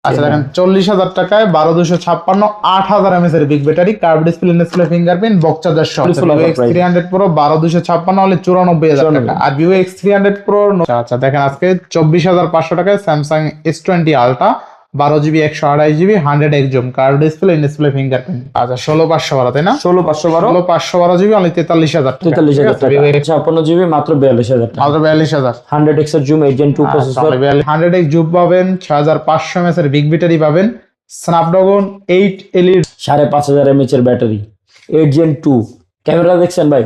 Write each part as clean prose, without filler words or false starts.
আচ্ছা দেখেন 40,000 টাকায় 12256 8000 mAh এর big battery, curve display fingerprint, box charger সহ। Vivo X300 Pro 12256 হলে 94,000 টাকা। আর Vivo X300 Pro আচ্ছা দেখেন আজকে 24,500 টাকায় Samsung S20 Ultra 12GB 128GB 100X zoom, curve display fingerprint. আচ্ছা 16,512 তাই না? 16,512 GB অনলি 43,000 টাকা। 43,000 টাকা। 56GB মাত্র 42,000 টাকা। মাত্র 42,000। 100X এর zoom 8 Gen 2 processor, 100X zoom পাবেন, 6500 mAh এর বিগ ব্যাটারি পাবেন, স্ন্যাপড্রাগন 8 Elite 5,500 mAh এর ব্যাটারি, 8 Gen 2। ক্যামেরা দেখছেন ভাই?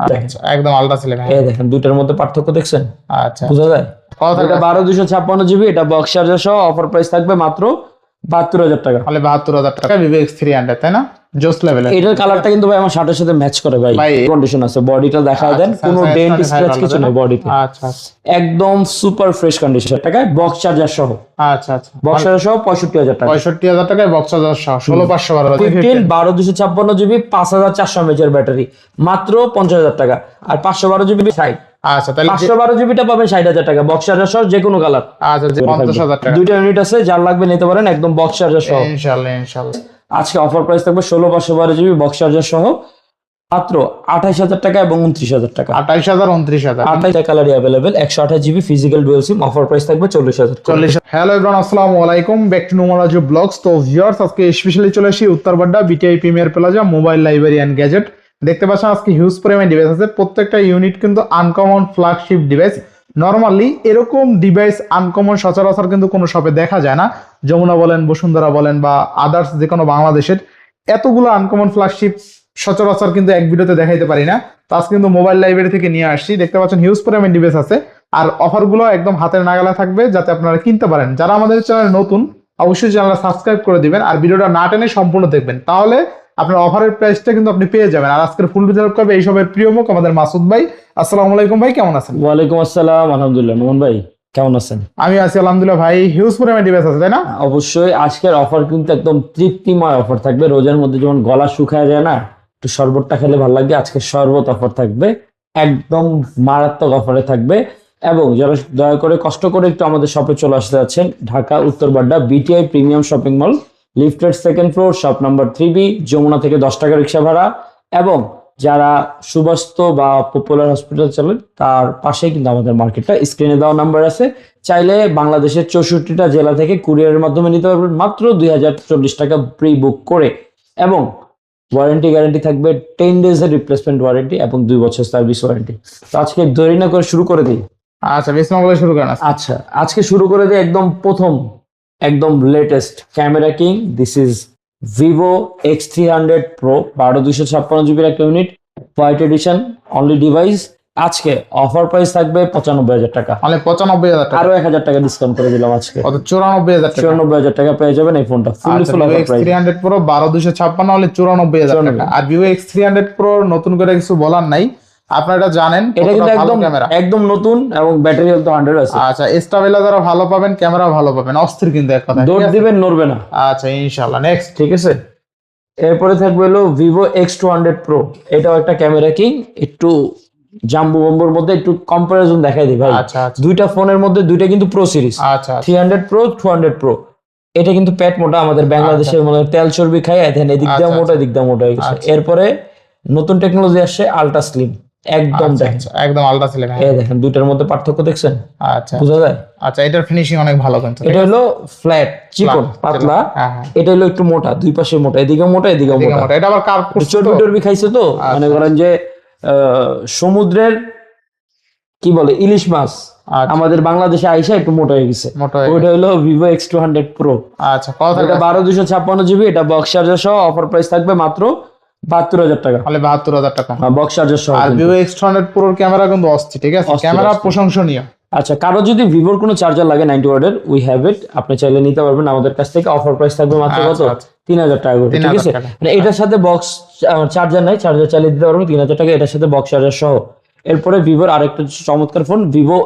আচ্ছা একদম আলট্রা ছিল। এই দেখেন দুইটার মধ্যে পার্থক্য দেখছেন? আচ্ছা বুঝা যায়? এটা 12256GB, এটা বক্স চার্জার সহ। অফার প্রাইস থাকবে মাত্র 72,000 টাকা। তাহলে 72,000 টাকা Vivo X300 তাই না? জোস লেভেল। এটার কালারটা কিন্তু ভাই আমার শার্টের সাথে ম্যাচ করে ভাই। কন্ডিশন আছে, বডিটা দেখায় দেন, কোনো ডেন্ট স্ক্র্যাচ কিছু নাই বডিতে। আচ্ছা একদম সুপার ফ্রেশ কন্ডিশন টাকায় বক্স চার্জার সহ। আচ্ছা বক্স চার্জার সহ 65,000 টাকা। 65,000 টাকায় বক্স চার্জার সহ 16,512। 12256GB 5,400 mAh এর ব্যাটারি মাত্র 50,000 টাকা। আর 512GB 60। আচ্ছা তাহলে 512GBটা পাবেন 60,000 টাকা, বক্স চার্জার সহ, যে কোনো কালার। আচ্ছা 50,000 টাকা। দুইটা ইউনিট আছে, যার লাগবে নিতে পারেন, একদম বক্স চার্জার সহ। ইনশাআল্লাহ। আজকে অফার প্রাইস থাকবে 16,512GB বক্স চার্জার সহ মাত্র 28,000 টাকা এবং 29,000 টাকা। 28,000 29,000। 28 কালারই available, 128GB physical dual sim. Offer price থাকবে 40,000। হ্যালো এভরিওয়ান, আসসালামু আলাইকুম, ব্যাক টু নোমারাজু ব্লগস। তো ভিউয়ার্স, আজকে স্পেশালি চলে আসি Uttar Badda BTI premier plaza mobile library and gadget. দেখতে পাচ্ছেন আজকে হিউজ পরিমাণ ডিভাইস আছে, প্রত্যেকটা ইউনিট কিন্তু আনকমন ফ্ল্যাগশিপ ডিভাইস। নরমালি এরকম ডিভাইস আনকমন সচরাচর কিন্তু কোনো শপে দেখা যায় না। যমুনা বলেন, বসুন্ধরা বলেন বা আদার্স যে কোনো বাংলাদেশের এতগুলো আনকমন ফ্ল্যাগশিপ সচরাচর কিন্তু এক ভিডিওতে দেখাইতে পারি না। তো আজকে কিন্তু মোবাইল লাইব্রেরি থেকে নিয়ে আসছি। দেখতে পাচ্ছেন হিউজ পরিমাণ ডিভাইস আছে, আর অফারগুলো একদম হাতের নাগালে থাকবে যাতে আপনারা কিনতে পারেন। যারা আমাদের চ্যানেল নতুন অবশ্যই চ্যানেলটা সাবস্ক্রাইব করে দিবেন আর ভিডিওটা না টেনে সম্পূর্ণ দেখবেন, তাহলে আপনার অফারের প্রাইসটা কিন্তু আপনি পেয়ে যাবেন। আর আজকের ফুল ভিডিও করবে এই সবের প্রিয় মুখ আমাদের মাসুদ ভাই। আসসালামু আলাইকুম ভাই, কেমন আছেন? ওয়ালাইকুম আসসালাম, আলহামদুলিল্লাহ। মোহন ভাই কেমন আছেন? আমি আছি আলহামদুলিল্লাহ ভাই। হিউজ পরিমাণ ডিভাইস আছে তাই না? অবশ্যই। আজকের অফার কিন্তু একদম তৃপ্তিময় অফার থাকবে। রোজার মধ্যে যেমন গলা শুকায় যায় না, একটু শরবতটা খেলে ভালো লাগে, আজকে শরবত অফার থাকবে, একদম মারাত্মক অফারে থাকবে। এবং যারা দয়া করে কষ্ট করে একটু আমাদের শপে চলে আসতে যাচ্ছেন, Dhaka Uttar Badda BTI premium shopping mall, lifted second floor, shop number 3B, Jamuna থেকে 10 টাকা রিক্সা ভাড়া। এবং যারা সুবাস্ত বা পপুলার হসপিটাল চলেন তার পাশেই কিন্তু আমাদের মার্কেটটা, স্ক্রিনে দেওয়া নাম্বার আছে। চাইলে বাংলাদেশের 64টা জেলা থেকে কুরিয়ারের মাধ্যমে নিতে পারবেন মাত্র 2,040 টাকা প্রি বুক করে। এবং ওয়ারেন্টি গ্যারান্টি থাকবে 10 days এর রিপ্লেসমেন্ট ওয়ারেন্টি এবং 2 বছর সার্ভিস ওয়ারেন্টি। তো আজকে দেরি না করে শুরু করে দিই। আচ্ছা বিসমিল্লাহ শুরু করেন। আচ্ছা আজকে শুরু করে দিই একদম প্রথম, একদম latest camera king. This is Vivo X300 Pro 12256GB একটা unit, white addition, only device. আজকে অফার প্রাইস থাকবে 95,000 টাকা। মানে 95,000 টাকা, আরো 1,000 টাকা ডিসকাউন্ট করে দিলাম আজকে। কত? 94,000 টাকা। 94,000 টাকা পেয়ে যাবেন এই ফোনটা ফুল Vivo X300 Pro 12256 হলে 94,000 টাকা। আর Vivo X300 Pro নতুন করে কিছু বলার নাই, আপনারা এটা জানেন। এটা কিন্তু একদম নতুন এবং ব্যাটারি হেলথ 100 আছে। আচ্ছা স্টেবিলাইজারও ভালো পাবেন, ক্যামেরা ভালো পাবেন, অস্থির কিন্তু এক কথা। দৌড় দিবেন নড়বে না। আচ্ছা ইনশাআল্লাহ। নেক্সট ঠিক আছে, এরপরে থাকবে হলো Vivo X200 Pro। এটাও একটা ক্যামেরা কিং। একটু জাম্বো বম্বোর মধ্যে একটু কম্পারিজন দেখাই দিই ভাই। আচ্ছা দুইটা ফোনের মধ্যে দুইটা কিন্তু প্রো সিরিজ। আচ্ছা 300 Pro 200 Pro। এটা কিন্তু পেট মোটা, আমাদের বাংলাদেশের মধ্যে তেল চর্বি খাই এখানে এদিক দিয়ে মোটা এদিক দিয়ে মোটা হয়ে গেছে। এরপরে নতুন টেকনোলজি আসছে আলট্রা স্লিম, একদম দেখেন একদম আলট্রা স্লিম। এই দেখেন দুইটার মধ্যে পার্থক্য দেখছেন? আচ্ছা বুঝা যায়? আচ্ছা এটার ফিনিশিং অনেক ভালো কিন্তু। এটা হলো ফ্ল্যাট চিকন পাতলা, এটা হলো একটু মোটা, দুই পাশে মোটা, এদিকে মোটা এদিকে মোটা। এটা আবার কার্ভ চর্বি টর্বি খাইছে তো, মনে করেন যে সমুদ্রের কি বলে ইলিশ মাছ আমাদের বাংলাদেশে আইসা একটু মোটা হয়ে গেছে। ওইটা হলো Vivo X200 Pro। আচ্ছা কত? এটা 12256GB, এটা বক্স চার্জার সহ। অফার প্রাইস থাকবে মাত্র 72,000 টাকা। তাহলে 72,000 টাকা বক্স চার্জার সহ। আর Vivo X200 Pro ক্যামেরা কিন্তু অস্থির, ঠিক আছে, ক্যামেরা প্রশংসনীয়। আচ্ছা কারো যদি ভিভোর কোনো চার্জার লাগে 90 ওয়াটের, উই হ্যাভ ইট, আপনি চাইলে নিতে পারবেন আমাদের কাছ থেকে। অফার প্রাইস থাকবে মাত্র কত? 3,000 টাকা করে। ঠিক আছে, মানে এটার সাথে বক্স চার্জার নাই, চার্জার চালিয়ে দিতে পারবেন 3,000 টাকা, এটার সাথে বক্স চার্জার সহ। এরপরে ভিভোর আরেকটা চমৎকার ফোন Vivo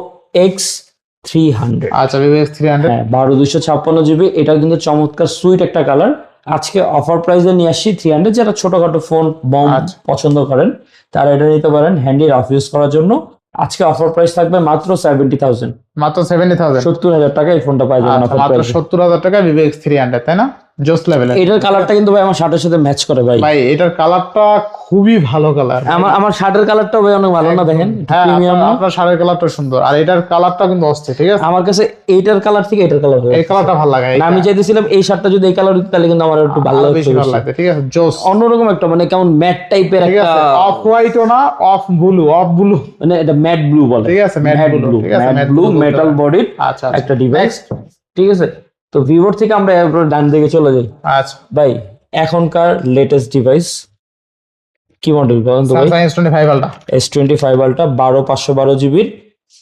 X300। আচ্ছা Vivo X300 হ্যাঁ 12256GB। এটা কিন্তু চমৎকার সুইট একটা কালার। আজকে অফার প্রাইসে নিয়ে আসছি 300। যারা ছোটখাটো ফোন বম পছন্দ করেন তারা এটা নিতে পারেন, হ্যান্ডি রাফ ইউজ করার জন্য। আজকে অফার প্রাইস থাকবে মাত্র 70,000, মাত্র 70,000। 70,000 টাকা এই ফোনটা পাই যাবেন অফার মাত্র প্রাইসে। 70,000 টাকা ভিভো X300, তাই না? জোস লেভেলের। এটার কালারটা কিন্তু ভাই আমার শার্টের সাথে ম্যাচ করে ভাই। ভাই এটার কালারটা খুবই ভালো কালার। আমার শার্টের কালারটা ভাই অনেক ভালো না, দেখেন হ্যাঁ, প্রিমিয়াম না? আপনার শাড়ির কালারটা সুন্দর, আর এটার কালারটা কিন্তু অস্থির, ঠিক আছে? আমার কাছে এইটার কালার থেকে এটার কালার এই কালারটা ভালো লাগে। আমি চাইতেছিলাম এই শার্টটা যদি এই কালার হতো তাহলে কিন্তু আমার একটু ভালো লাগতো বেশি ভালো লাগে, ঠিক আছে? জোস, অন্যরকম একটা মানে কেমন ম্যাট টাইপের ঠিক একটা, আছে? অফ হোয়াইটও না, অফ ব্লু, অফ ব্লু, মানে এটা ম্যাট ব্লু বলে, ঠিক আছে? ম্যাট ব্লু, ঠিক আছে? ম্যাট ব্লু মেটাল বডির আচ্ছা একটা ডিভাইস, ঠিক আছে? তো ভিভোর থেকে আমরা এরপর ডান দিকে চলে যাই। আচ্ছা, ভাই এখনকার লেটেস্ট ডিভাইস কি মডেল বলুন তো ভাই? Samsung S25 ultra. S25 ultra 512 জিবির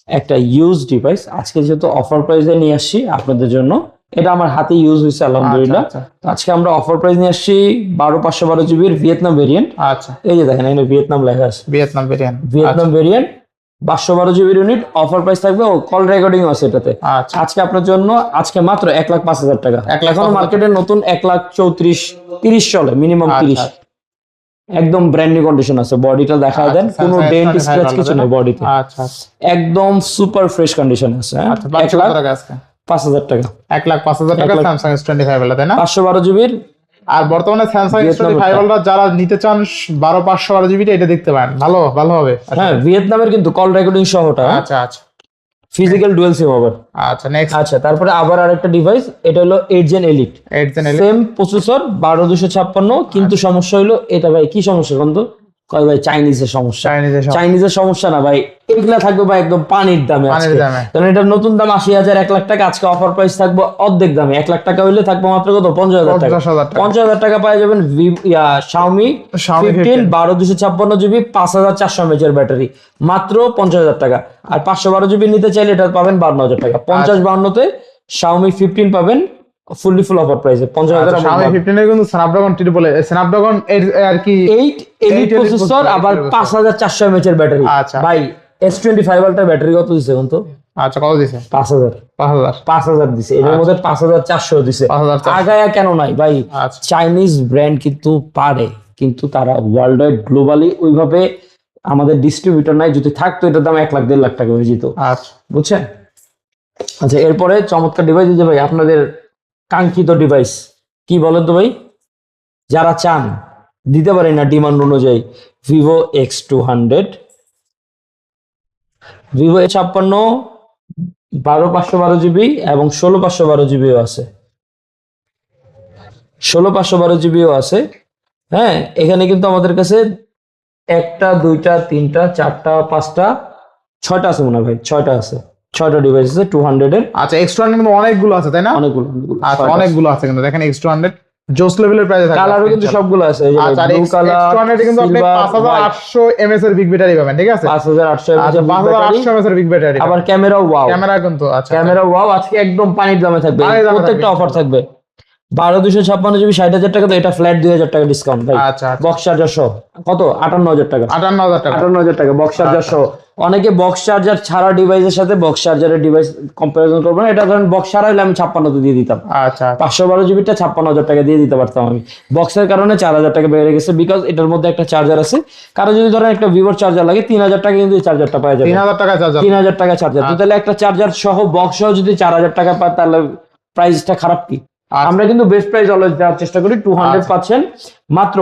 একটা ইউজ ডিভাইস। আজকে যেহেতু অফার প্রাইসে নিয়ে আসছি আপনাদের জন্য, এটা আমার হাতে ইউজ হয়েছে আলহামদুলিল্লাহ। আচ্ছা, তো আজকে আমরা অফার প্রাইস নিয়ে আসছি 12512 জিবির ভিয়েতনাম ভেরিয়েন্ট। আচ্ছা, এই যে দেখেন এখানে ভিয়েতনাম লেখা আছে, ভিয়েতনাম ভেরিয়েন্ট। ভিয়েতনাম ভেরিয়েন্ট 512 জিবির ইউনিট, অফার প্রাইস থাকবে ও কল রেকর্ডিং আছে এটাতে। আচ্ছা, আজকে আপনার জন্য আজকে মাত্র 1,05,000 টাকা। 1,05,000 এখন মার্কেটে নতুন 1,34,30 চলে, মিনিমাম 30। আচ্ছা, একদম ব্র্যান্ড নিউ কন্ডিশন আছে, বডিটা দেখায় দেন, কোনো Samsung ডেন্ট S25 স্ক্র্যাচ কিছু আলাদা নেই না? বডিতে, আচ্ছা, একদম সুপার ফ্রেশ কন্ডিশন আছে। হ্যাঁ, আচ্ছা। বাচ্চা কত টাকা আজকে? 1,05,000 টাকা, 1,05,000 টাকা Samsung S25 আলট্রা, তাই না? 512 জিবির। আর বর্তমানে Samsung ভিয়েতনাম S25 আলট্রা যারা নিতে চান 12512 জিবিটা, এটা দেখতে পারেন, ভালো হবে। হ্যাঁ, ভিয়েতনামের কিন্তু কল রেকর্ডিং সহটা, আচ্ছা, আচ্ছা, ফিজিক্যাল ডুয়াল সিম আবার। আচ্ছা। নেক্সট আচ্ছা, তারপরে আবার আরেকটা ডিভাইস, এটা হলো 8 Gen Elite, 8 Gen Elite। Same processor 12256, কিন্তু সমস্যা হলো এটা ভাই কি সমস্যা বন্ধু? কয় ভাই চাইনিজের সমস্যা। চাইনিজের সব চাইনিজের সমস্যা না ভাই, এগুলা থাকবে ভাই একদম পানির দামে পানির আজকে। দামে। কারণ এটার নতুন দাম 80,000, 1,00,000 টাকা। আজকে অফার প্রাইস থাকবে অর্ধেক দামে, 1,00,000 টাকা হইলে থাকবে মাত্র কত? 50,000 টাকা। 50,000 টাকা। 50,000 টাকা পাওয়া যাবেন Xiaomi Xiaomi 15 12256 জিবি 5400 mAh এর ব্যাটারি, মাত্র 50,000 টাকা। আর 512 জিবি নিতে চাইলে এটা পাবেন 52,000 টাকা। 50-52 তে Xiaomi 15 পাবেন ফুল অফার প্রাইসে 50,000। Xiaomi 15 এর কিন্তু Snapdragon ট্রিপল Snapdragon আর কি 8 Elite প্রসেসর, আবার 5400 mAh এর ব্যাটারি। আচ্ছা। ভাই S25 আলট্রা ব্যাটারি কত দিছে এখন তো? আচ্ছা, কত দিছে? 5,000 5,000। 5,000 দিছে, এর মধ্যে 5,400 দিছে। 5,400 আগায়া কেন নাই ভাই? আচ্ছা, চাইনিজ ব্র্যান্ড কিন্তু পারে, কিন্তু তারা ওয়ার্ল্ড ওয়াইড গ্লোবালি ওইভাবে আমাদের ডিস্ট্রিবিউটর নাই। যদি থাকতো এটার দাম 1,00,000 1.5 লাখ টাকা হয়ে যেত, আচ্ছা, বুঝছেন? আচ্ছা, এরপরে চমৎকার ডিভাইস যে ভাই আপনাদের কাঙ্ক্ষিত ডিভাইস কি বলেন তো ভাই? যারা চান দিতে পারি না ডিমান্ড অনুযায়ী, Vivo X200, Vivo X56 12512 GB এবং 16512 জিবিও আছে, 16512 জিবিও আছে। হ্যাঁ, এখানে কিন্তু আমাদের কাছে 1টা 2টা 3টা 4টা 5টা 6টা আছে মনে হয় ভাই, 6টা আছে, 6টা ডিভাইস আছে 200 এর। আচ্ছা। X200 কিন্তু অনেকগুলো আছে, তাই না? অনেকগুলো আচ্ছা, অনেকগুলো আছে কিন্তু দেখেন X200 জোস লেভেলের প্রাইসে থাকে। কালারও কিন্তু সবগুলো আছে, এই যে আচ্ছা, ব্লু কালার, X200 কিন্তু আপনি 5800 mAh এর বিগ ব্যাটারি পাবেন, ঠিক আছে? 5800 আচ্ছা, mAh 5800 mAh এর বিগ ব্যাটারি। আবার ক্যামেরাও ওয়াও, ক্যামেরা কিন্তু আচ্ছা, ক্যামেরা ওয়াও। আজকে একদম পানির দামে থাকবে, পানির দামে প্রত্যেকটা থাকবে। অফার থাকবে। 12256 জিবি 60,000 টাকা, তো এটা ফ্ল্যাট 2,000 টাকা ডিসকাউন্ট ভাই। আচ্ছা, আচ্ছা। বক্স চার্জার সহ কত? 58,000 টাকা। 58,000 টাকা। 58,000 টাকা বক্স চার্জার সহ। অনেকে বক্স চার্জার ছাড়া ডিভাইসের সাথে বক্স চার্জারের ডিভাইস কম্পারিজন করবেন, এটা ধরেন বক্স ছাড়া হলে আমি 56 তে দিয়ে দিতাম। আচ্ছা, 512 জিবিটা 56,000 টাকা দিয়ে দিতে পারতাম আমি। বক্সের কারণে 4,000 টাকা বেড়ে গেছে, বিকজ এটার মধ্যে একটা চার্জার আছে। কারো যদি ধরেন একটা ভিভোর চার্জার লাগে 3,000 টাকা, কিন্তু এই চার্জারটা পাওয়া যাবে 3,000 টাকা চার্জার। 3,000 টাকা চার্জার। তো তাহলে একটা চার্জার সহ বক্স সহ যদি 4,000 টাকা পায়, তাহলে প্রাইসটা খারাপ কি? আমরা কিন্তু বেস্ট প্রাইস অলওয়েজ দেওয়ার চেষ্টা করি। 200 পাচ্ছেন মাত্র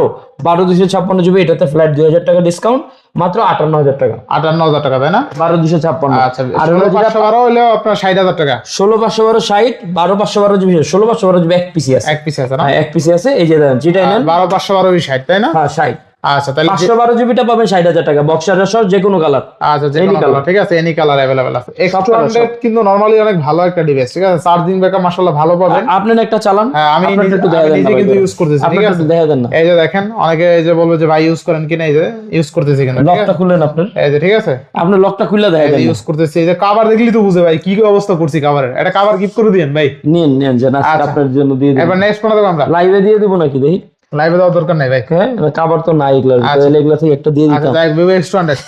12256 জিবি, এটাতে ফ্ল্যাট 2,000 টাকা ডিসকাউন্ট, মাত্র 58,000 টাকা। 58,000 টাকা, তাই না? 12256। আচ্ছা। আর 16,512 হলো আপনার 60,000 টাকা। 16512 60, 12512 জিবি, 16512 জিবি এক পিসি আছে, এক পিস আছে না? হ্যাঁ এক পিসি আছে। এই যে দেখেন, যেটাই নেন 12,512 60, তাই না? হ্যাঁ 60। আচ্ছা, তাহলে 512 জিবিটা পাবেন 60,000 টাকা, বক্স চার্জার সহ যে কোনো কালার। আচ্ছা, যে any কোনো color। কালার, ঠিক আছে, এনি কালার अवेलेबल আছে। সব color, X200 কিন্তু নরমালি অনেক ভালো একটা ডিভাইস, ঠিক আছে? চার্জিং ব্যাকআপ মাশাআল্লাহ ভালো পাবেন। আপনি একটা চালান, হ্যাঁ, আমি আপনারটা একটু দেখা আমি দেন নিজে না কিন্তু ভাই, ইউজ করতেছি, ঠিক আপনারটা আছে? একটু দেখা দেন না। এই যে দেখেন, অনেকে এই যে বলবে যে ভাই ইউজ করেন কিনা, এই যে ইউজ করতেছি কিন্তু, ঠিক লকটা আছে? খুললেন আপনার, এই যে ঠিক আছে, আপনি লকটা খুলে দেখা দেন। ইউজ করতেছি। এই যে কভার দেখলি তো বুঝে ভাই কি অবস্থা করছি কভারের। এটা কভার গিফট করে দিয়েন ভাই। নিন যে না, আচ্ছা। আপনার জন্য দিয়ে দিন। এবার নেক্সট কোন দেব আমরা? লাইভে দিয়ে দিব নাকি দেখি? লাইভে দেওয়ার দরকার নাই ভাই। হ্যাঁ, কাভার তো নাই এগুলা, আচ্ছা। তাহলে এগুলা থেকে একটা দিয়ে আচ্ছা, দিতাম। যাই ভিভো X200।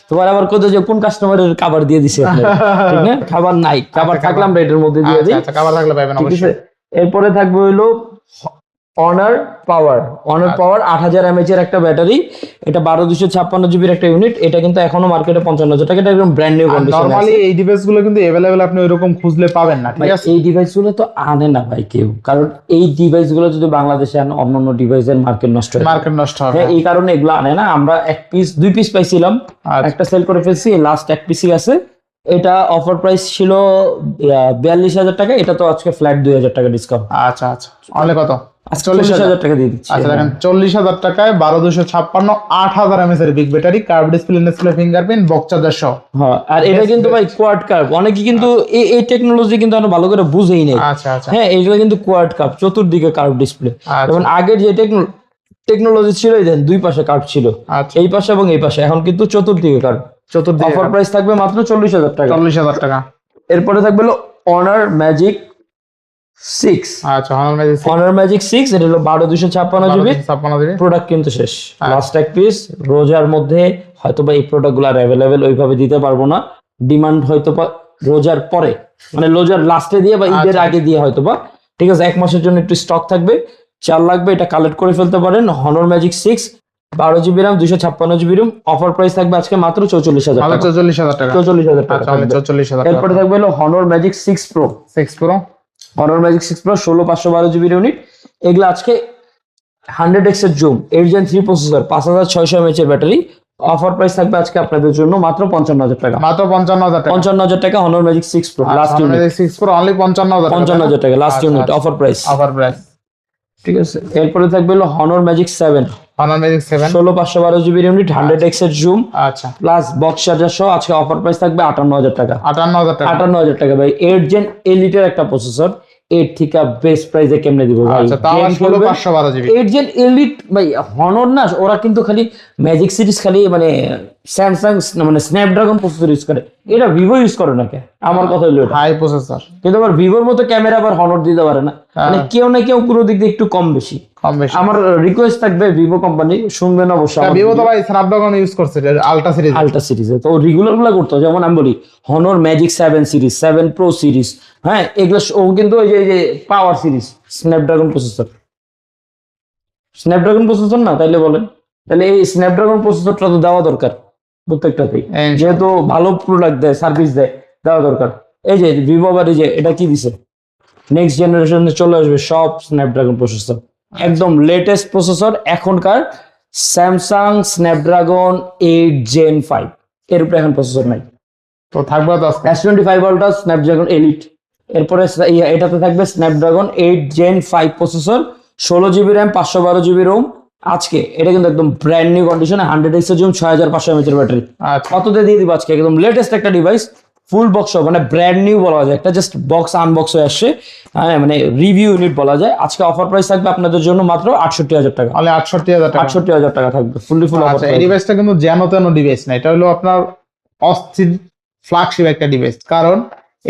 তোমার আবার কত যে কোন কাস্টমারের কাভার দিয়ে দিছে আপনার, ঠিক না? খাবার নাই, কাভার থাকলে আমরা এটার মধ্যে দিয়ে দিই, আচ্ছা, কভার থাকলে পাবেন ঠিক আছে? অবশ্যই। এরপরে থাকবে হইলো অনার পাওয়ার, অনার আচ্ছা। পাওয়ার 8000 mAh এর একটা ব্যাটারি, এটা 12256 জিবির একটা ইউনিট, এটা কিন্তু এখনো মার্কেটে 55,000 টাকা, এটা একদম ব্র্যান্ড নিউ কন্ডিশনে নরমালি আছে। এই ডিভাইস গুলো কিন্তু অ্যাভেলেবেল আপনি ওইরকম খুঁজলে পাবেন না, ঠিক ভাই আছে? এই ডিভাইস গুলো তো আনে না ভাই কেউ, কারণ এই ডিভাইস গুলো যদি বাংলাদেশে আনে অন্যান্য ডিভাইসের মার্কেট নষ্ট হয়ে যাবে। মার্কেট নষ্ট হবে। হ্যাঁ, এই কারণে এগুলো আনে না। আমরা দুই পিস পাইছিলাম, আচ্ছা। একটা সেল করে ফেলছি, লাস্ট এক পিসই আছে। এটা অফার প্রাইস ছিল 42,000 টাকা, এটা তো আজকে ফ্ল্যাট 2,000 টাকা ডিসকাউন্ট, আচ্ছা আচ্ছা, অনলি কত? 40,000 টাকা দিয়ে দিচ্ছি। আচ্ছা দেখেন, 40,000 টাকায় 12256 8000 mAh এর big battery, curve display fingerprint, box charger সহ। হ্যাঁ, আর এটা কিন্তু ভাই কোয়াড কার্ভ, অনেকে কিন্তু এই টেকনোলজি কিন্তু আমরা ভালো করে বুঝেই নেই। আচ্ছা আচ্ছা হ্যাঁ, এইগুলো কিন্তু কোয়াড কার্ভ, চতুর্দিকে কার্ভ ডিসপ্লে। আচ্ছা। যেমন আগের যে টেকনোলজি ছিল, এই দেন দুই পাশে কার্ভ ছিল, আচ্ছা, এই পাশে এবং এই পাশে, এখন কিন্তু চতুর্দিকে কার্ভ। চতুর্দিকে অফার প্রাইস থাকবে মাত্র 40,000 টাকা। 40,000 টাকা। এরপরে থাকবে হলো অনার ম্যাজিক 6। আচ্ছা, হনর ম্যাজিক অনার ম্যাজিক 6, এটা হলো 12256 জিবি। 56 জিবি। প্রোডাক্ট কিন্তু শেষ, আচ্ছা। লাস্ট এক পিস। রোজার মধ্যে হয়তো বা এই প্রোডাক্ট গুলো আর অ্যাভেলেবেল ওইভাবে দিতে পারবো না, ডিমান্ড হয়তো বা রোজার পরে, মানে রোজার লাস্টে দিয়ে বা ঈদের আচ্ছা। আগে দিয়ে হয়তো বা, ঠিক আছে, এক মাসের জন্য একটু স্টক থাকবে, চাল লাগবে, এটা কালেক্ট করে ফেলতে পারেন। Honor magic 6, 12 GB RAM, 256 GB ROM. Offer price থাকবে আজকে মাত্র 44,000 মাত্র টাকা। 44,000 টাকা। 44,000 টাকা আচ্ছা, অনলি থাকবে। 44,000 টাকা। এরপরে থাকবে হলো Honor magic 6 pro. 6 pro. Honor magic 6 pro 16512 GB unit. এগুলো আজকে 100x এর জুম, 8 Gen 3 প্রসেসর, 5600 mAh এর ব্যাটারি। অফার প্রাইস থাকবে আজকে আপনাদের জন্য মাত্র 55,000 টাকা। মাত্র 55,000 টাকা। 55,000 টাকা Honor magic 6 pro last Honor unit. Magic 6 pro only 55,000 টাকা। 55,000 টাকা last unit offer price. Offer price. ঠিক আছে, এরপরে থাকবে হলো Honor magic 7, Honor magic 7। 16512 GB unit, 100x এর জুম আচ্ছা, প্লাস বক্স চার্জার সহ আজকে অফার প্রাইস থাকবে 58,000 টাকা। 58,000 টাকা। 58,000 টাকা ভাই। 8 Gen এলিটের একটা প্রসেসর, 8 থেকে বেস্ট প্রাইসে কেমনে দিব ভাই? আচ্ছা, তাও 512 জিবি। 8 Gen এলিট ভাই, হনর না, ওরা কিন্তু খালি ম্যাজিক সিরিজ, খালি মানে স্যামসাং মানে স্ন্যাপড্রাগন প্রসেসর ইউজ করে, এটা ভিভো ইউজ করে নাকি? আমার কথা হলো এটা। High processor. কিন্তু আবার ভিভোর মতো ক্যামেরা আবার হনর দিতে পারে না, মানে কেউ না কেউ কোনো দিক দিয়ে একটু কম বেশি। কম বেশি। আমার রিকোয়েস্ট থাকবে ভিভো কোম্পানি, শুনবেন অবশ্যই। ভিভো তো ভাই স্ন্যাপড্রাগন ইউজ করছে আলট্রা সিরিজ। আলট্রা সিরিজে তো রেগুলার গুলা করতো, যেমন আমি বলি Honor magic 7 series, 7 pro series, হ্যাঁ, এগুলো ও কিন্তু ওই যে power series, Snapdragon processor. Snapdragon processor না তাইলে বলেন, তাহলে এই স্ন্যাপড্রাগন প্রসেসরটা তো দেওয়া দরকার প্রত্যেকটাতেই, যেহেতু ভালো প্রোডাক্ট দেয়, সার্ভিস দেয়, দেওয়া দরকার। এই যে ভিভো আবার এই যে এটা কি দিছে, নেক্সট জেনারেশনে চলে আসবে সব স্ন্যাপড্রাগন প্রসেসর, একদম লেটেস্ট প্রসেসর এখনকার। স্যামসাং স্ন্যাপড্রাগন 8 Gen 5 এর উপরে এখন প্রসেসর নাই। তো থাকবে তো আজকে। S25 Ultra স্ন্যাপড্রাগন এলিট, এরপরে এটাতে থাকবে Snapdragon 8 Gen 5 processor, 16 GB RAM, 512 GB ROM. আজকে এটা কিন্তু একদম ব্র্যান্ড নিউ কন্ডিশনে, 100x এর জুম, 6500 mAh এর ব্যাটারি। আচ্ছা, কততে দিয়ে দিব আজকে? একদম লেটেস্ট একটা ডিভাইস, ফুল বক্স, মানে ব্র্যান্ড নিউ বলা যায়, একটা জাস্ট বক্স আনবক্স হয়ে আসছে, হ্যাঁ, মানে রিভিউ ইউনিট বলা যায়। আজকে অফার প্রাইস থাকবে আপনাদের জন্য মাত্র 68,000 টাকা। অনলি 68,000 টাকা। 68,000 টাকা থাকবে ফুল অফার। আচ্ছা, এই ডিভাইসটা কিন্তু যেন তেন ডিভাইস না, এটা হলো আপনার অস্থির ফ্ল্যাগশিপ একটা ডিভাইস। কারণ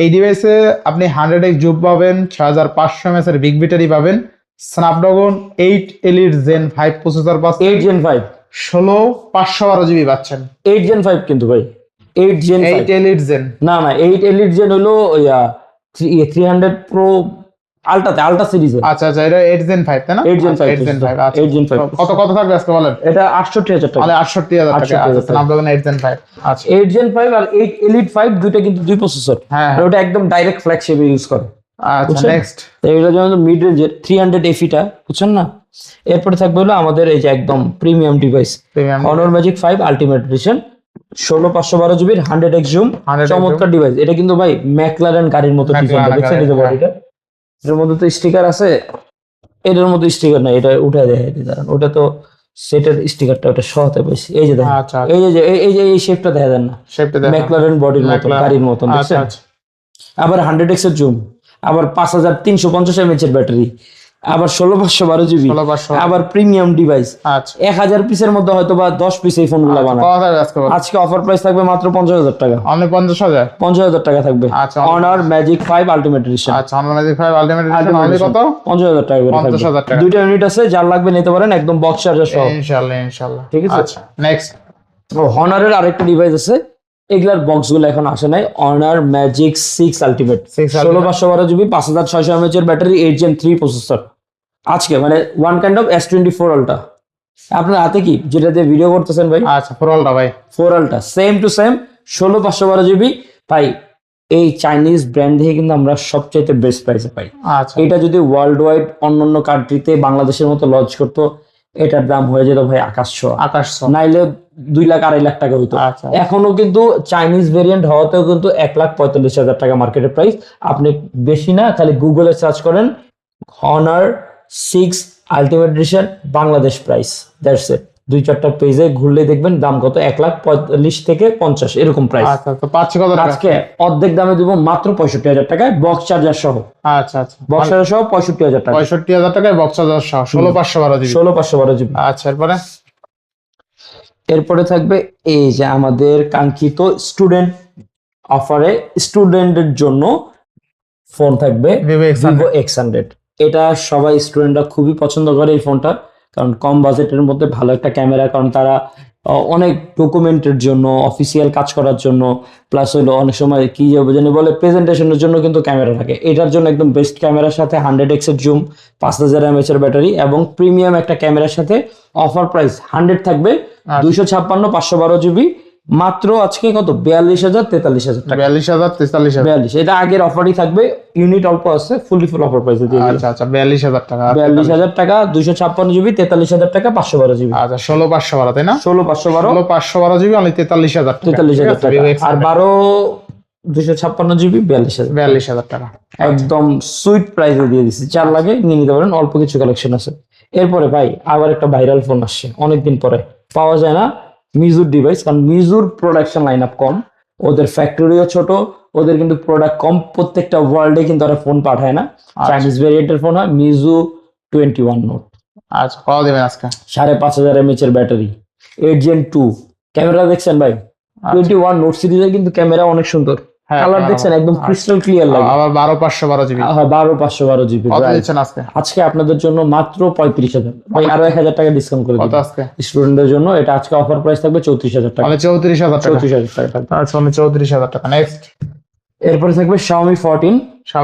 এই ডিভাইসে আপনি 100x জুম পাবেন, 6500 mAh এর বিগ ব্যাটারি পাবেন, স্ন্যাপড্রাগন 8 এলিট জেন 5 প্রসেসর পাচ্ছেন, 8 Gen 5, 512 জিবি পাচ্ছেন। 8 Gen 5 কিন্তু ভাই, 8 Gen 5 8 এলিট জেন না না, 8 এলিট জেন হলো 300 প্রো আলট্রাতে, আলট্রা সিরিজে। আচ্ছা আচ্ছা, এটা 8 জেন 5 তাই না? 8 Gen 5 8 জেন 5। আচ্ছা, 8 Gen 5 কত কত থাকবে আজকে বলেন? এটা 68,000 টাকা। তাহলে 68,000 টাকা। 68,000 আচ্ছা, টাকা। Snapdragon 8 Gen 5। আচ্ছা, 8 Gen 5 আর 8 এলিট 5 দুইটা কিন্তু দুই প্রসেসর, হ্যাঁ, আর ওটা একদম ডাইরেক্ট ফ্ল্যাগশিপে ইউজ করে। আচ্ছা, বুঝছেন? নেক্সট। এগুলো যেমন মিড রেঞ্জের 300 এফিটা, বুঝছেন না? এরপরে থাকবে হলো আমাদের এই যে একদম premium device, premium Honor magic 5 ultimate edition, 16512 জিবির, 100x জুম, 100x চমৎকার ডিভাইস। এটা কিন্তু ভাই ম্যাকলারেন গাড়ির মতো ডিজাইন, McLaren দেখছেন এই যে গাড়ি, বডিটা, এর মধ্যে তো স্টিকার আছে, এটার মধ্যে স্টিকার নাই, এটা উঠায় দেয় দাঁড়ান, ওটা তো সেটের স্টিকারটা, ওটা সহতে পাইছি। এই যে দেখেন, আচ্ছা, এই শেপটা দেখা দেন না, শেপটা দেখো। ম্যাকলারেন বডির মতো, McLaren। গাড়ির মতন, আচ্ছা দেখছেন? আচ্ছা, আবার 100x এর জুম, আবার 5350 mAh এর ব্যাটারি, আবার 16512 জিবি, 16,500। আবার প্রিমিয়াম ডিভাইস। আচ্ছা, 1000 পিসের মধ্যে হয়তো বা 10 পিস এই ফোনগুলো বানায়। কত থাকবে আজকে বলেন? আজকে অফার প্রাইস থাকবে মাত্র 50,000 টাকা। অনলি 50,000। 50,000 টাকা থাকবে। আচ্ছা, অনার ম্যাজিক 5 আলটিমেট এডিশন, আচ্ছা, Honor magic 5 ultimate addition only কত? 50,000 টাকা করে 50,000 থাকবে। টাকা। দুইটা ইউনিট আছে, যার লাগবে নিতে পারেন, একদম বক্স চার্জার সহ। ইনশাআল্লাহ ইনশাআল্লাহ। ঠিক আছে। আচ্ছা, নেক্সট। ও হনারের আরেকটা ডিভাইস আছে, এগুলার বক্স গুলো এখন আসে নাই। Honour magic 6 ultimate, 6 Ultimate। 16512 GB, 5600 mAh এর ব্যাটারি, 8 Gen 3 প্রসেসর, আজকে মানে one kind of S24 ultra. আপনার হাতে কি যেটা দিয়ে ভিডিও করতেছেন ভাই? আচ্ছা, ফোরালটা ভাই। 4 ultra same to same 16/512 GB ভাই। এই চাইনিজ ব্র্যান্ড থেকে কিন্তু আমরা সবচাইতে বেস্ট প্রাইসে পাই। আচ্ছা, এটা যদি ওয়ার্ল্ড ওয়াইড অন্যান্য কান্ট্রিতে বাংলাদেশের মতো লঞ্চ করতো, এটার দাম হয়ে যেত ভাই আকাশ ছোঁয়া, আকাশ নাইলে 2 লাখ 2.5 লাখ টাকা হইতো। আচ্ছা, এখনো কিন্তু চাইনিজ ভেরিয়েন্ট হওয়াতেও কিন্তু 1,45,000 টাকা মার্কেটের প্রাইস। আপনি বেশি না, খালি গুগলে সার্চ করেন Honor 6 ultimate edition Bangladesh price, that's it. 2-4টা পেজে ঘুরলে দেখবেন দাম কত, 1,45,000 থেকে 50 এরকম প্রাইস। আচ্ছা, তো পাচ্ছি কত টাকা? আজকে অর্ধেক দামে দিব মাত্র 65,000 টাকায়, বক্স চার্জার সহ। আচ্ছা, আচ্ছা, বক্স চার্জার সহ 65,000 টাকা। 65,000 টাকায় বক্স চার্জার সহ 16/512 জিবি। 16/512 GB। আচ্ছা, এরপরে এরপরে থাকবে এই যে আমাদের কাঙ্ক্ষিত স্টুডেন্ট অফারে, স্টুডেন্টের জন্য ফোন থাকবে Vivo X100। Vivo X100। এটা সবাই স্টুডেন্টরা খুবই পছন্দ করে এই ফোনটা, কারণ কম বাজেটের মধ্যে ভালো একটা ক্যামেরা, কারণ তারা অনেক ডকুমেন্টের জন্য, অফিসিয়াল কাজ করার জন্য, প্লাস হলো অনেক সময় কি জানি বলে প্রেজেন্টেশনের জন্য কিন্তু ক্যামেরা থাকে। এটার জন্য একদম বেস্ট ক্যামেরার সাথে 100x এর জুম, 5000 mAh এর ব্যাটারি এবং প্রিমিয়াম একটা ক্যামেরার সাথে অফার প্রাইস 100 থাকবে 256/512 GB। মাত্র আজকে কত, 42,000 43,000 টাকা। 42,000 43,000। 42, এটা আগের অফারই থাকবে, ইউনিট অল্প আছে, ফুল অফার প্রাইসে দিয়ে দিলাম। আচ্ছা, আচ্ছা, 42,000 টাকা। 42,000 টাকা 256GB, 43,000 টাকা 512 GB। আচ্ছা, 16/512 তাই না? 16/512 16/512 জিবি অনলি 43,000 টাকা। 43,000 টাকা। Vivo আর X100 12 256GB 42,000। 42,000 টাকা। একদম সুইট প্রাইসে দিয়ে দিচ্ছি, 4 লাগে নিয়ে নিতে পারেন, অল্প কিছু কালেকশন আছে। এরপরে ভাই আবার একটা ভাইরাল ফোন আসছে, অনেকদিন পরে পাওয়া যায় না, মিজুর ডিভাইস। কারণ মিজুর প্রোডাকশন লাইন আপ কম, ওদের ফ্যাক্টরিও ছোট, ওদের কিন্তু প্রোডাক্ট কম, প্রত্যেকটা ওয়ার্ল্ডে কিন্তু ওরা ফোন পাঠায় না, চাইনিজ ভেরিয়েন্টের ফোন হয়। মিজু 21 নোট। আচ্ছা, কত দিবেন আজকে? 5,500 mAh এর ব্যাটারি, 8 Gen 2 ক্যামেরা দেখছেন ভাই। 21 নোট সিরিজের কিন্তু ক্যামেরা অনেক সুন্দর, হ্যাঁ, কালার দেখছেন একদম ক্রিস্টাল ক্লিয়ার লাগে। আবার 12/512 জিবি। হ্যাঁ 12/512 GB। কত দিচ্ছেন আজকে? আজকে আপনাদের জন্য মাত্র 35,000 ভাই, আরো 1,000 টাকা ডিসকাউন্ট করে কত দিই আজকে? স্টুডেন্টদের জন্য। এটা আজকে অফার প্রাইস থাকবে 34,000 টাকা। মানে 34,000 টাকা। 34,000 টাকা থাকবে। আচ্ছা, মানে 34,000 টাকা। নেক্সট এরপরে থাকবে Xiaomi 14,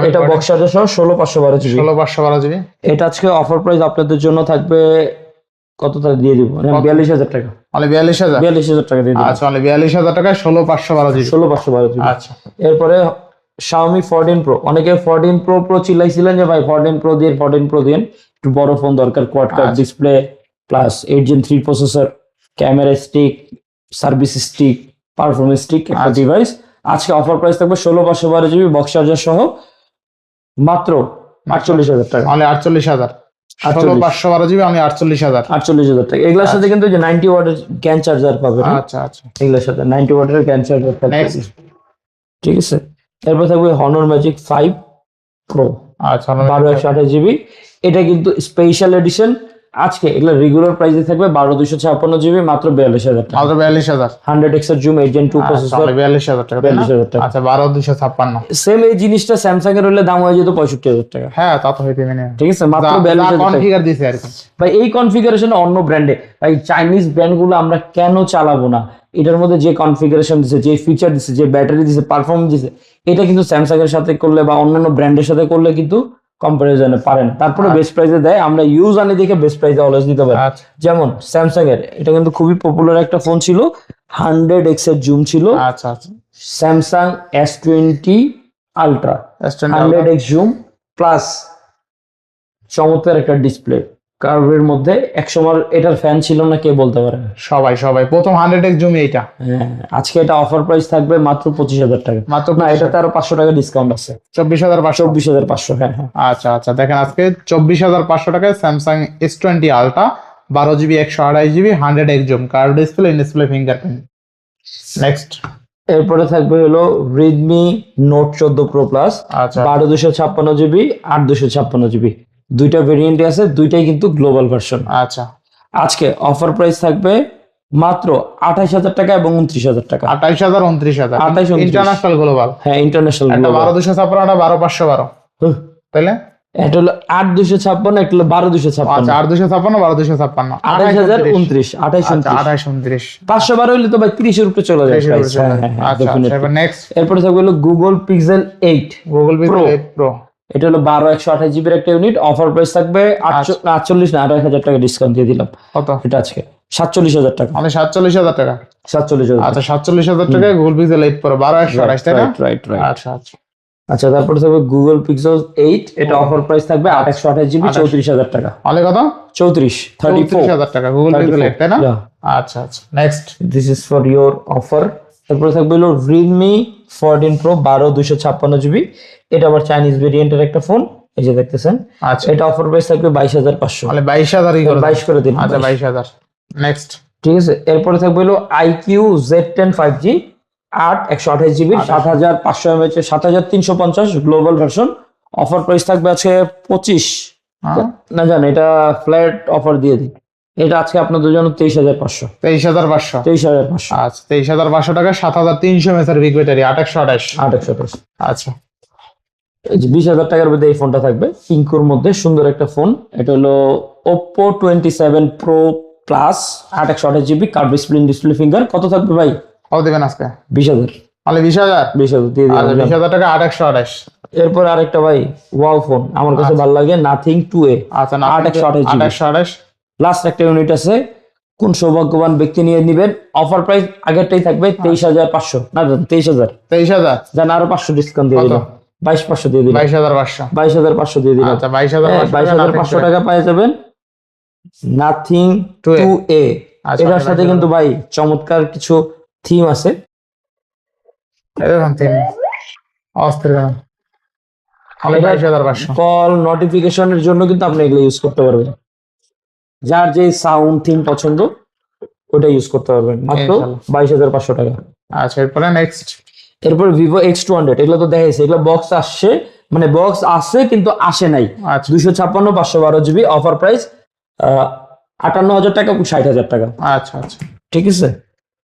এটা বক্স চার্জার সহ 16/512 GB। 16/512 জিবি। এটা আজকে অফার প্রাইস আপনাদের জন্য থাকবে কত টাকা দিয়ে দিব, মানে 42,000 টাকা। মানে 42,000। 42,000 টাকা দিয়ে দিব। আচ্ছা, মানে 42,000 টাকায় 16/512 জিবি। 16/512 GB। আচ্ছা, এরপরে Xiaomi 14 Pro, অনেকে 14 Pro চিল্লাইছিলেন যে ভাই 14 Pro দিন, একটু বড় ফোন দরকার, কোয়াড কার্ড আচ্ছা। Display plus 8 Gen 3 processor, camera stick, service stick, performance stick একটা আচ্ছা। ডিভাইস। আজকে অফার প্রাইস থাকবে 16/512 GB বক্স চার্জার সহ মাত্র 48,000 টাকা। মানে 48,000। 16/512 জিবি আমি 48,000। 48,000 টাকা। এগুলোর সাথে কিন্তু যে 90 ওয়াটের জ্ঞান চার্জার পাবেন। আচ্ছা, আচ্ছা, এগুলোর সাথে 90 ওয়াটের জ্ঞান চার্জার থাকবে। নেক্সট। ঠিক আছে, এরপর থাকবে Honor Magic 5 Pro, আচ্ছা, 12/128 GB। এটা কিন্তু স্পেশাল এডিশন। আজকে এগুলো রেগুলার প্রাইসে থাকবে 12/256 GB মাত্র 42,000 টাকা। মাত্র 42,000। 100x এর জুম, 8 Gen 2 প্রসেসর, 42,000 টাকা। 42,000 টাকা। আচ্ছা, 12,256। সেম এই জিনিসটা স্যামসাং এর হলে দাম হয়ে যেত 65,000 টাকা। হ্যাঁ, তা তো হইতে মানে ঠিক আছে, মাত্র 42,000 টাকা। কনফিগার দিছে আর কি ভাই এই কনফিগারেশন অন্য ব্র্যান্ডে, ভাই চাইনিজ ব্র্যান্ডগুলো আমরা কেন চালাবো না? এটার মধ্যে যে কনফিগারেশন দিছে, যে ফিচার দিছে, যে ব্যাটারি দিছে, পারফরমেন্স দিছে, এটা কিন্তু স্যামসাং এর সাথে করলে বা অন্যান্য ব্র্যান্ডের সাথে করলে কিন্তু কম্পারিজনে পারে না। তারপরে বেস্ট প্রাইসে দেয়, আমরা ইউজ আনি দেখে বেস্ট প্রাইসে অলওয়েজ দিতে পারি। আচ্ছা, যেমন স্যামসাং এর এটা কিন্তু খুবই পপুলার একটা ফোন ছিল, 100x এর জুম ছিল, আচ্ছা, আচ্ছা, Samsung S20 ultra, S20 100x zoom plus চমৎকার একটা ডিসপ্লে কার্ভের মধ্যে। একসময় এটার ফ্যান ছিল না কে বলতে পারে? সবাই প্রথম 100x জমি এইটা। হ্যাঁ, আজকে এটা অফার প্রাইস থাকবে মাত্র 25,000 টাকা। মাত্র না, এটাতে আরো 500 টাকা ডিসকাউন্ট আছে, 24,500। 24,500। হ্যাঁ হ্যাঁ। আচ্ছা, আচ্ছা, দেখেন আজকে 24,500 টাকায় Samsung S20 ultra 12 GB 128 GB 100x zoom, curve display, in display fingerprint. Next. এরপরে থাকবে হলো Redmi Note 14 Pro Plus, আচ্ছা, 12/256 GB 8/256 GB। দুইটা ভেরিয়েন্ট আছে, দুইটাই কিন্তু গ্লোবাল ভার্সন। আচ্ছা, আজকে অফার প্রাইস থাকবে মাত্র 28,000 টাকা এবং 29,000 টাকা। 28,000 29,000 28, 29। International global. হ্যাঁ ইন্টারন্যাশনাল একটা গ্লোবাল। 12,256, একটা 12,512 তাইলে। এটা হলো 8/256, একটা হলো 12/256। আচ্ছা, 8,256 12,256 28,000 29, 28, 29। 28 29। 512 হইলে তো ভাই 30 এর উপরে চলে যায় price। হ্যাঁ, হ্যাঁ, আচ্ছা, definitely। এবার নেক্সট। এরপরে থাকবে হলো Google Pixel 8 Google pixel Pro। 8 pro এটা হলো 12 128 জিবির একটা ইউনিট, অফার প্রাইস থাকবে 48 না 28,000 টাকা ডিসকাউন্ট দিয়ে দিলাম। কত? এটা আজকে 47,000 টাকা। মানে 47,000 টাকা। 47,000। আচ্ছা 47,000 টাকায় গুগল পিক্সেল 8 Pro 12/128 তাই না? রাইট। আচ্ছা আচ্ছা আচ্ছা, তারপরে থাকবে গুগল পিক্সেল 8, এটা অফার প্রাইস থাকবে 8 জিবি 34,000 টাকা। অলে কত? 34,000 টাকা গুগল পিক্সেল 8 তাই না? আচ্ছা আচ্ছা next. This is for your offer. তারপরে থাকবে হলো রিয়েলমি 14 প্রো 12 256 জিবি, এটা আবার চাইনিজ ভেরিয়েন্টের একটা ফোন, এই যে দেখতেছেন। আচ্ছা এটা অফার প্রাইস থাকবে 22,500। মানে 22,000 ই করে 22 করে দিন। আচ্ছা 22,000 নেক্সট। ঠিক আছে, এরপরে থাকবে হলো iQOO Z10 5G 128 GB 7,500 mAh 7,350 global version, offer price থাকবে আজকে 25 না জান, এটা ফ্ল্যাট অফার দিয়ে দিই, এটা আজকে আপনাদের জন্য 23,500। 23,500 23,500। আচ্ছা 23,500 টাকা 7,300 mAh বিগ ব্যাটারি 828 828। আচ্ছা 20,000 টাকার মধ্যে এই ফোনটা থাকবে, পিঙ্কুর মধ্যে সুন্দর একটা ফোন। এটা হলো Oppo 27 Pro Plus 828 GB curve display finger. কত থাকবে ভাই? কত দিবেন আজকে? 20,000। মানে 20,000 20,000 দিয়ে আচ্ছা দিলাম। 20,000 টাকা 828 এরপর আরেকটা ভাই ওয়াও ফোন, আমার কাছে ভালো লাগে, নাথিং 2A আচ্ছা না 828 828 লাস্ট একটা ইউনিট আছে, কোন সৌভাগ্যবান ব্যক্তি নিয়ে নিবেন। অফার প্রাইস আগেরটাই থাকবে 23,500 না 23,000, 23,000 জান আরো 500 ডিসকাউন্ট দিয়ে দিলাম, 22,500 দিয়ে দিলাম, 22,500 22,500 দিয়ে দিলাম। আচ্ছা 22,500 22,500 টাকা পেয়ে যাবেন নাথিং 2A। আচ্ছা, এটার সাথে কিন্তু ভাই চমৎকার কিছু থিম আছে। এরকম তিন অস্থির গান তাহলে 22,500 কল নোটিফিকেশনের জন্য কিন্তু আপনি এগুলো ইউজ করতে পারবেন, যার যে সাউন্ড থিম পছন্দ ওটা ইউজ করতে পারবেন মাত্র 22,500 টাকা। আচ্ছা এরপরে নেক্সট। এরপর ভিভো X200, এগুলো তো দেখাইছে, এগুলো বক্স আসছে, মানে বক্স আসছে কিন্তু আসে নাই। আচ্ছা 256 512 জিবি, অফার প্রাইস 58,000 টাকা 60,000 টাকা। আচ্ছা আচ্ছা ঠিক আছে,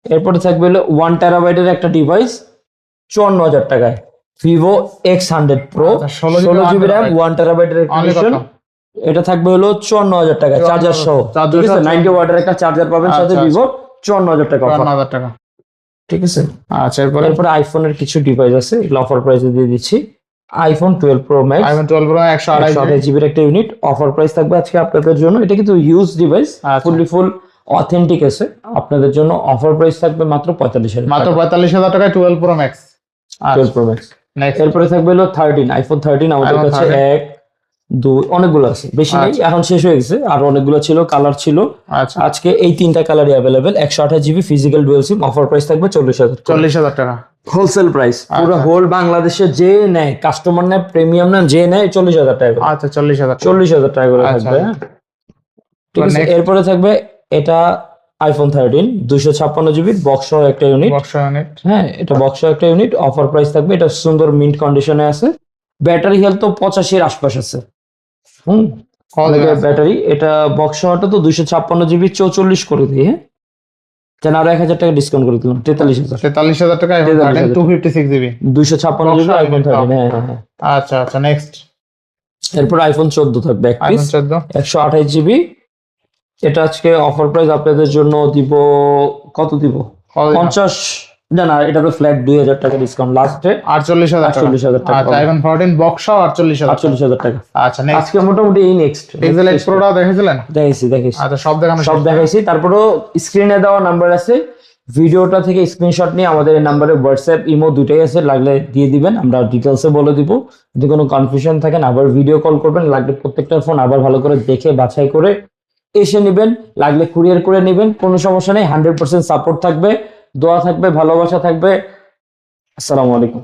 এরপরে থাকবে হলো 1 টেরাবাইটের একটা ডিভাইস 54,000 টাকায়, ভিভো X100 Pro আচ্ছা, 16 16 জিবি র্যাম 1 টেরাবাইটের Only কত? এটা থাকবে হলো 54,000 টাকা চার্জার সহ। ঠিক আছে, 90 ওয়াটের একটা চার্জার পাবেন সাথে, আচ্ছা, ভিভো 54,000 টাকা offer। 54,000 টাকা ঠিক আছে, আচ্ছা এরপরে এরপরে আইফোনের কিছু ডিভাইস আছে, এগুলো অফার প্রাইসে দিয়ে দিচ্ছি। IPhone 12 pro max iPhone 12 Pro 128 জিবির একটা ইউনিট, অফার প্রাইস থাকবে আজকে আপনাদের জন্য, এটা কিন্তু ইউজ ডিভাইস, আচ্ছা। ফুল অথেন্টিক আছে, আপনাদের জন্য অফার প্রাইস থাকবে মাত্র 45,000 মাত্র 45,000 টাকায় 12 Pro Max 12 pro max. Next এরপরে থাকবে হলো 13 আইফোন 13, আমাদের iPhone কাছে 13 1 2 অনেকগুলো আছে, বেশি নেই, এখন শেষ হয়ে গেছে, আর অনেকগুলো ছিল, কালার ছিল। আচ্ছা আজকে এই তিনটা কালারই available, 128 GB physical dual sim, offer price থাকবে 40,000। 40,000 টাকা হোলসেল প্রাইস, পুরো হোল বাংলাদেশে যে নেয়, কাস্টমার নেয়, প্রিমিয়াম নেয়, যে নেয় 40,000 টাকা করে। আচ্ছা 40,000 40,000 টাকা করে আচ্ছা। থাকবে, হ্যাঁ ঠিক আছে। next? এরপরে থাকবে এটা আইফোন 13 256 জিবি বক্স সহ একটা ইউনিট, বক্স ইউনিট হ্যাঁ এটা বক্স সহ একটা ইউনিট, অফার প্রাইস থাকবে, এটা সুন্দর মিন্ট কন্ডিশনে আছে, ব্যাটারি হেলথ তো 85 এর আশপাশ আছে। ব্যাটারি এটা বক্স সহটা তো 256 জিবি 44 করে দিয়ে, হ্যাঁ যেন আরো 1,000 টাকা ডিসকাউন্ট করে দিলাম, 43,000। 43,000 টাকা iPhone 13 256 জিবি 256 জিবি আইফোন 13, হ্যাঁ হ্যাঁ। আচ্ছা আচ্ছা নেক্সট। এরপর আইফোন 14 থাকবে এক পিস iPhone 14 128 জিবি, এটা আজকে অফার প্রাইস আপনাদের জন্য দিব, কত দিব? 50 না এটা তো ফ্ল্যাট 2,000 টাকা ডিসকাউন্ট, লাস্টে 48,000 টাকা 48,000 টাকা। আচ্ছা iPhone 14 বক্স সহ 48,000 48,000 টাকা। আচ্ছা নেক্সট। আজকে মোটামুটি এই নেক্সট Pixel 8 Pro টা দেখেছিলেন? দেখাইছি আচ্ছা সব দেখানো সব দেখাইছি, তারপরেও স্ক্রিনে দেওয়া নাম্বার আছে, ভিডিওটা থেকে স্ক্রিনশট নিয়ে আমাদের এই নাম্বারে হোয়াটসঅ্যাপ ইমো দুটাই আছে, লাগলে দিয়ে দিবেন, আমরা ডিটেলসে বলে দিব। যদি কোনো কনফিউশন থাকেন আবার ভিডিও কল করবেন, লাগলে প্রত্যেকটা ফোন আবার ভালো করে দেখে বাছাই করে এসে নেবেন, লাগলে কুরিয়ার করে নেবেন, কোনো সমস্যা নেই, 100% সাপোর্ট থাকবে, দোয়া থাকবে, ভালোবাসা থাকবে। আসসালামু আলাইকুম।